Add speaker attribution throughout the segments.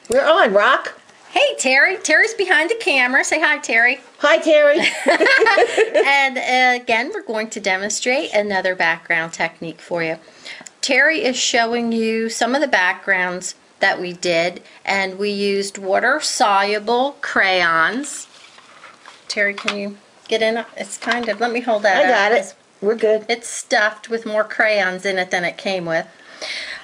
Speaker 1: We're on, Rock.
Speaker 2: Hey, Terry. Terry's behind the camera. Say hi, Terry.
Speaker 1: Hi, Terry.
Speaker 2: And again, we're going to demonstrate another background technique for you. Terry is showing you some of the backgrounds that we did, and we used water-soluble crayons. Terry, can you get in? It's kind of, let me hold that
Speaker 1: I got it. We're good.
Speaker 2: It's stuffed with more crayons in it than it came with.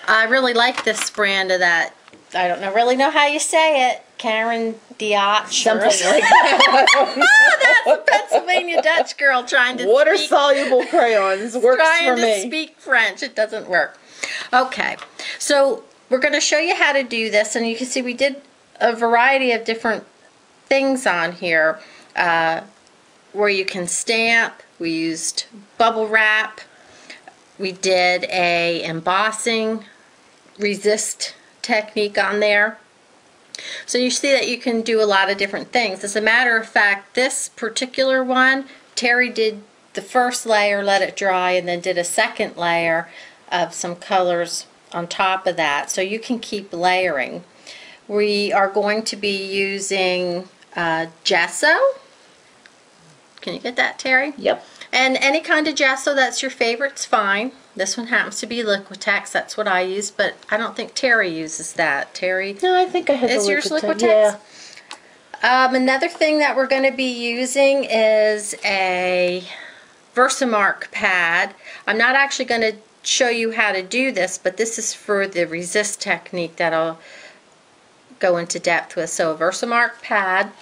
Speaker 2: I really like this brand of that. I don't really know how you say it. Karen Diach.
Speaker 1: Something like that.
Speaker 2: That's a Pennsylvania Dutch girl trying to
Speaker 1: Water-soluble crayons works for me.
Speaker 2: Trying to speak French. It doesn't work. Okay, so we're going to show you how to do this, and you can see we did a variety of different things on here where you can stamp. We used bubble wrap. We did a embossing resist technique on there. So you see that you can do a lot of different things. As a matter of fact, this particular one, Terry did the first layer, let it dry, and then did a second layer of some colors on top of that. So you can keep layering. We are going to be using gesso. Can you get that, Terry?
Speaker 1: Yep.
Speaker 2: And any kind of gesso that's your favorite's fine. This one happens to be Liquitex. That's what I use, but I don't think Terry uses that. Terry?
Speaker 1: No, I think I have
Speaker 2: Is
Speaker 1: the
Speaker 2: yours Liquitex?
Speaker 1: Yeah.
Speaker 2: Another thing that we're going to be using is a Versamark pad. I'm not actually going to show you how to do this, but this is for the resist technique that I'll go into depth with. So a Versamark pad,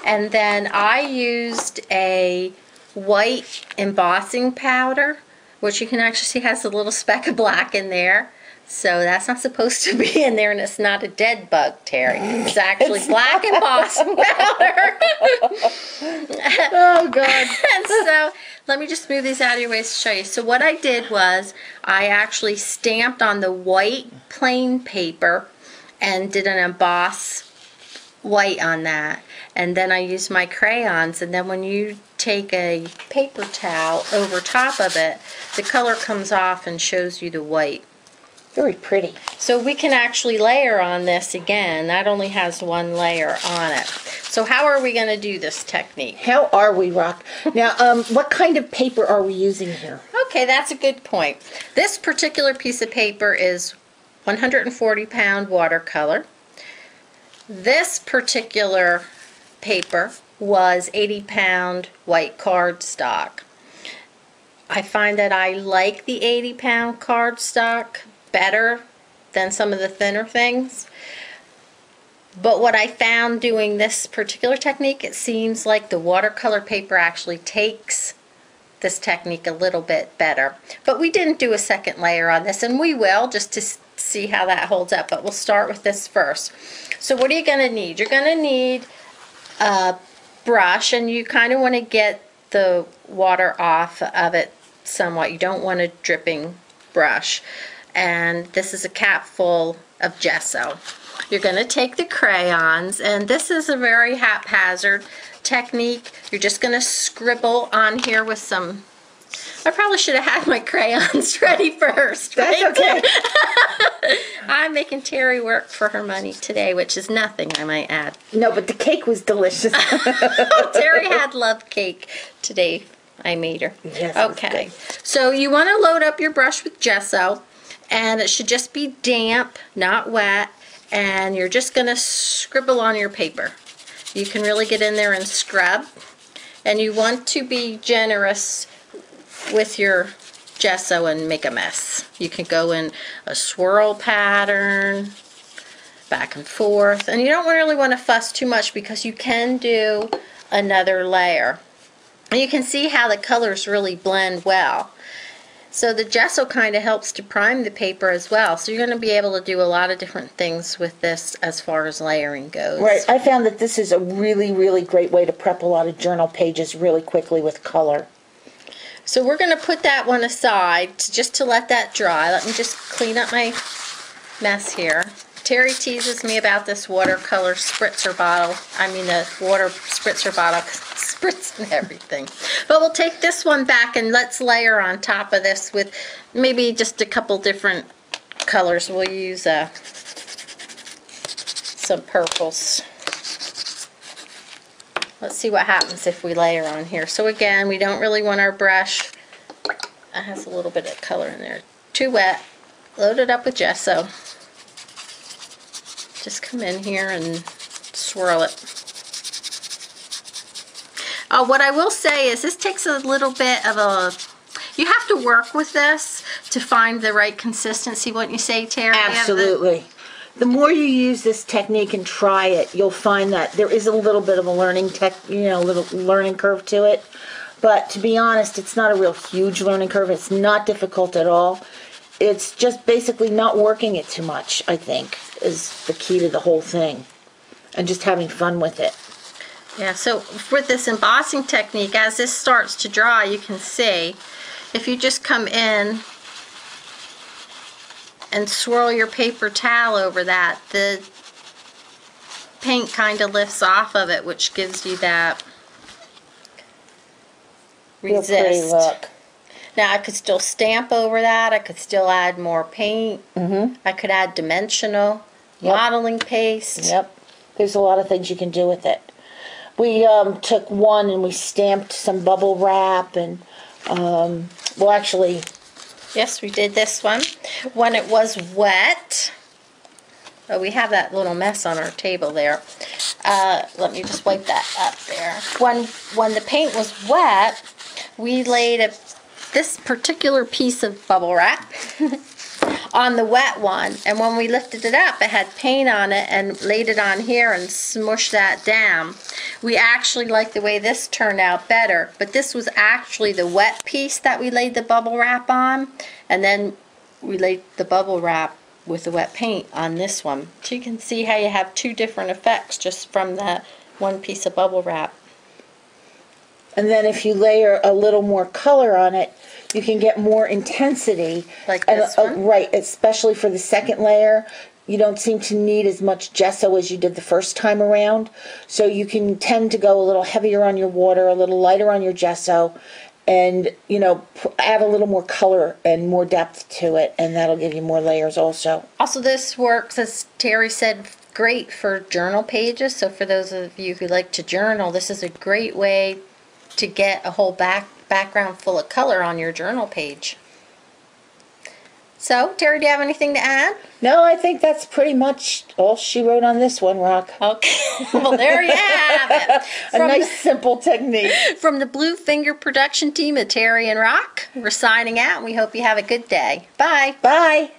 Speaker 2: and then I used a white embossing powder, which you can actually see has a little speck of black in there. So that's not supposed to be in there, and it's not a dead bug, Terry. It's actually black embossing powder.
Speaker 1: Oh, God.
Speaker 2: And so let me just move these out of your way to show you. So what I did was I actually stamped on the white plain paper and did an emboss white on that. And then I used my crayons, and then when you take a paper towel over top of it, the color comes off and shows you the white.
Speaker 1: Very pretty.
Speaker 2: So we can actually layer on this again. That only has one layer on it. So how are we going to do this technique?
Speaker 1: How are we, Rock? Now, what kind of paper are we using here?
Speaker 2: Okay, that's a good point. This particular piece of paper is 140-pound watercolor. This particular paper was 80-pound white cardstock. I find that I like the 80-pound cardstock better than some of the thinner things. But what I found doing this particular technique, it seems like the watercolor paper actually takes this technique a little bit better. But we didn't do a second layer on this, and we will, just to see how that holds up. But we'll start with this first. So what are you going to need? You're going to need a brush, and you kind of want to get the water off of it somewhat. You don't want a dripping brush. And this is a cap full of gesso. You're going to take the crayons, and this is a very haphazard technique. You're just going to scribble on here with some, I probably should have had my crayons ready first.
Speaker 1: That's
Speaker 2: right?
Speaker 1: okay.
Speaker 2: I'm making Terry work for her money today, which is nothing, I might add.
Speaker 1: No, but the cake was delicious.
Speaker 2: Terry had love cake today. I made her.
Speaker 1: Yes,
Speaker 2: okay. So you want to load up your brush with gesso, and it should just be damp, not wet, and you're just going to scribble on your paper. You can really get in there and scrub, and you want to be generous with your gesso and make a mess. You can go in a swirl pattern, back and forth, and you don't really want to fuss too much because you can do another layer. And you can see how the colors really blend well. So the gesso kind of helps to prime the paper as well. So you're going to be able to do a lot of different things with this as far as layering goes.
Speaker 1: Right. I found that this is a really, really great way to prep a lot of journal pages really quickly with color.
Speaker 2: So we're going to put that one aside just to let that dry. Let me just clean up my mess here. Terry teases me about this watercolor spritzer bottle. I mean the water spritzer bottle, spritz and everything. But we'll take this one back and let's layer on top of this with maybe just a couple different colors. We'll use some purples. Let's see what happens if we layer on here. So again, we don't really want our brush, that has a little bit of color in there, too wet. Load it up with gesso. Just come in here and swirl it. What I will say is this takes a little bit of a, you have to work with this to find the right consistency, wouldn't you say, Terry?
Speaker 1: Absolutely. The more you use this technique and try it, you'll find that there is a little bit of a learning little learning curve to it. But to be honest, it's not a real huge learning curve. It's not difficult at all. It's just basically not working it too much, I think, is the key to the whole thing. And just having fun with it.
Speaker 2: Yeah, so with this embossing technique, as this starts to dry, you can see, if you just come in and swirl your paper towel over that, the paint kind of lifts off of it, which gives you that resist.
Speaker 1: Real pretty look.
Speaker 2: Now I could still stamp over that. I could still add more paint. I could add dimensional, modeling paste.
Speaker 1: Yep. There's a lot of things you can do with it. We took one and we stamped some bubble wrap and, well, actually,
Speaker 2: yes, we did this one. When it was wet, oh, we have that little mess on our table there. Let me just wipe that up there. When the paint was wet, we laid this particular piece of bubble wrap on the wet one, and when we lifted it up, it had paint on it, and laid it on here and smushed that down. We actually like the way this turned out better, but this was actually the wet piece that we laid the bubble wrap on, and then we laid the bubble wrap with the wet paint on this one. So you can see how you have two different effects just from that one piece of bubble wrap.
Speaker 1: and then if you layer a little more color on it, you can get more intensity.
Speaker 2: Like this one?
Speaker 1: Right, especially for the second layer. You don't seem to need as much gesso as you did the first time around. So you can tend to go a little heavier on your water, a little lighter on your gesso, and, you know, add a little more color and more depth to it, and that'll give you more layers also.
Speaker 2: Also, this works, as Terry said, great for journal pages. So for those of you who like to journal, this is a great way to get a whole background full of color on your journal page. So, Terry, do you have anything to add?
Speaker 1: No, I think that's pretty much all she wrote on this one, Rock.
Speaker 2: Okay, well, there you have it.
Speaker 1: A nice, simple technique.
Speaker 2: From the Blue Finger production team of Terry and Rock, we're signing out, and we hope you have a good day. Bye.
Speaker 1: Bye.